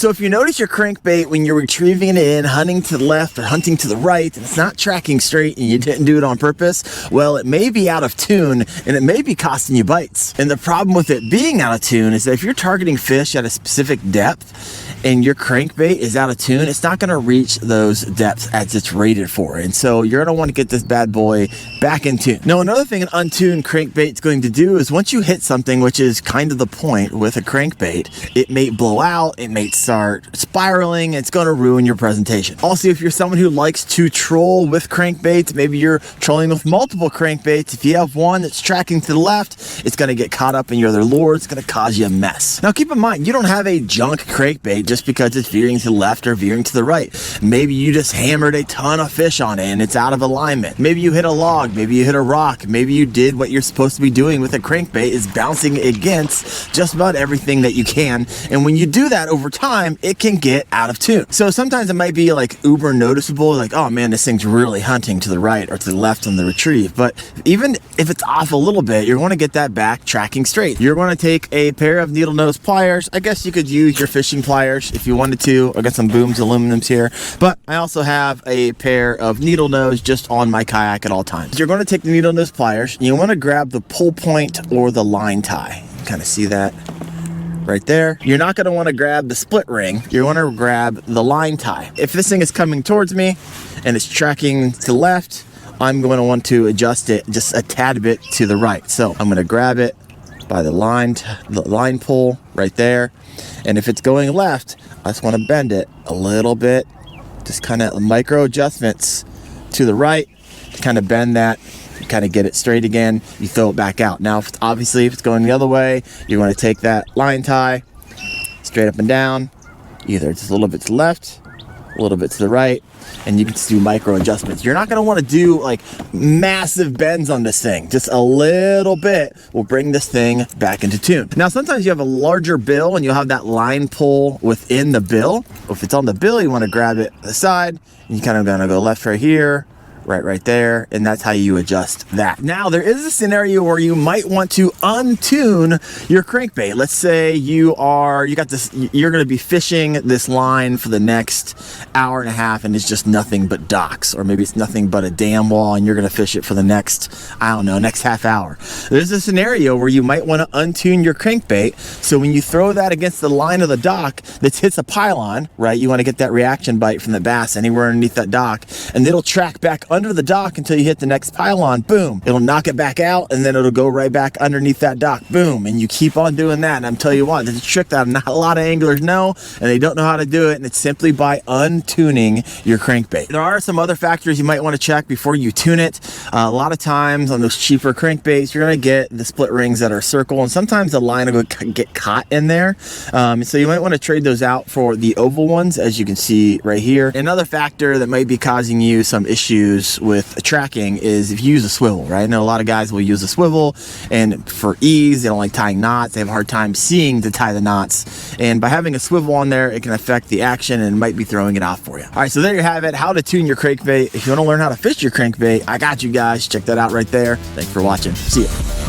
So if you notice your crankbait when you're retrieving it in, hunting to the left or hunting to the right, and it's not tracking straight and you didn't do it on purpose, well, it may be out of tune and it may be costing you bites. And the problem with it being out of tune is that if you're targeting fish at a specific depth and your crankbait is out of tune, it's not gonna reach those depths as it's rated for. And so you're gonna wanna get this bad boy back in tune. Now, another thing an untuned crankbait is going to do is once you hit something, which is kind of the point with a crankbait, it may blow out, it may start spiraling, it's gonna ruin your presentation. Also, if you're someone who likes to troll with crankbaits, maybe you're trolling with multiple crankbaits, if you have one that's tracking to the left, it's gonna get caught up in your other lure, it's gonna cause you a mess. Now, keep in mind, you don't have a junk crankbait just because it's veering to the left or veering to the right. Maybe you just hammered a ton of fish on it and it's out of alignment. Maybe you hit a log, maybe you hit a rock, maybe you did what you're supposed to be doing with a crankbait, is bouncing against just about everything that you can. And when you do that over time, it can get out of tune. So sometimes it might be like uber noticeable, like, oh man, this thing's really hunting to the right or to the left on the retrieve. But even if it's off a little bit, you're going to get that back tracking straight. You're going to take a pair of needle nose pliers. I guess you could use your fishing pliers if you wanted to. I got some Booms aluminums here, but I also have a pair of needle nose just on my kayak at all times. You're going to take the needle nose pliers and you want to grab the pull point or the line tie. Kind of see that right there. You're not going to want to grab the split ring. You want to grab the line tie. If this thing is coming towards me and it's tracking to the left, I'm going to want to adjust it just a tad bit to the right. So I'm going to grab it by the line pull right there. And if it's going left, I just want to bend it a little bit, just kind of micro adjustments to the right to kind of bend that, kind of get it straight again. You throw it back out. Now, obviously, if it's going the other way, you want to take that line tie straight up and down, either just a little bit to the left, a little bit to the right, and you can just do micro adjustments. You're not going to want to do like massive bends on this thing. Just a little bit will bring this thing back into tune. Now, sometimes you have a larger bill and you'll have that line pull within the bill. If it's on the bill, you want to grab it to the side and you kind of going to go left right here, right there, and that's how you adjust that. Now, there is a scenario where you might want to untune your crankbait. Let's say you're going to be fishing this line for the next hour and a half and it's just nothing but docks, or maybe it's nothing but a dam wall and you're going to fish it for the next, next half hour. There's a scenario where you might want to untune your crankbait, so when you throw that against the line of the dock that hits a pylon, right, you want to get that reaction bite from the bass anywhere underneath that dock, and it'll track back under the dock until you hit the next pylon. Boom, it'll knock it back out and then it'll go right back underneath that dock. Boom, and you keep on doing that. And I'm telling you what, it's a trick that not a lot of anglers know and they don't know how to do it, and it's simply by untuning your crankbait. There are some other factors you might want to check before you tune it. A lot of times on those cheaper crankbaits, you're going to get the split rings that are circle, and sometimes the line will get caught in there, so you might want to trade those out for the oval ones, as you can see right here. Another factor that might be causing you some issues with tracking is if you use a swivel, right? I know a lot of guys will use a swivel, and for ease, they don't like tying knots. They have a hard time seeing to tie the knots, and by having a swivel on there, it can affect the action and might be throwing it off for you. All right, so there you have it, how to tune your crankbait. If you want to learn how to fish your crankbait, I got you guys. Check that out right there. Thanks for watching. See ya.